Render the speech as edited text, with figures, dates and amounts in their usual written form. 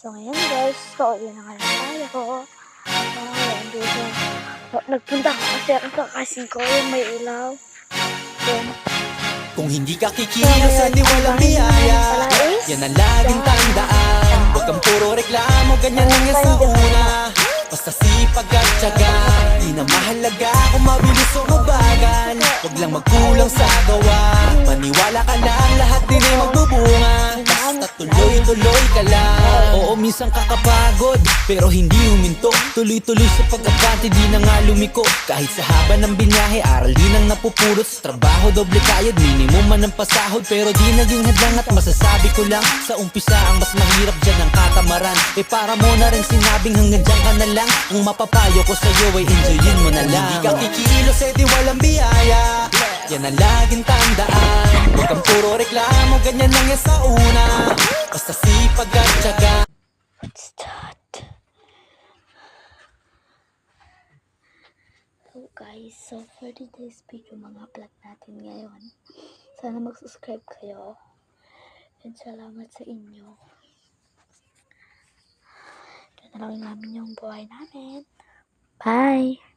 So ngayon guys, pauwi na nga lang tayo. Ayan dito. Nagpunta ko kasi ako kakasin ko yung may ilaw. Yun. Kung hindi ka kikilos at di walang biyaya, yan ang laging tandaan. Huwag kang puro reklamo, ganyan lang yan sa una. Basta sipag at tiyaga, di na mahalaga kung mabilis o mabagal. Huwag lang magkulang sa gawa, maniwala ka lang, lahat din ay magbubunga. Basta tuloy-tuloy ka lang. Oo, minsan kakapagod, pero hindi huminto. Tuloy-tuloy sa pag-abante, di na nga lumiko. Kahit sa haba ng binyahe, aral din ang napupulot. Sa trabaho, doble kayod, minimum man ang pasahod. Pero di naging hadlang at masasabi ko lang, sa umpisa ang mas mahirap dyan ang katamaran. Para mo na rin sinabing hanggang dyan ka na lang. Ang mapapayo ko sa'yo ay enjoyin mo na lang. Hindi ka kikilos eh di walang biyaya, yan ang laging tandaan. Huwag kang puro reklamo, ganyan lang yan sa una. Basta sipag at tiyaga. What's that? So guys, so for today's video, mga vlog natin ngayon. Sana mag-subscribe kayo. And salamat sa inyo. Ito na lang namin yung buhay namin. Bye!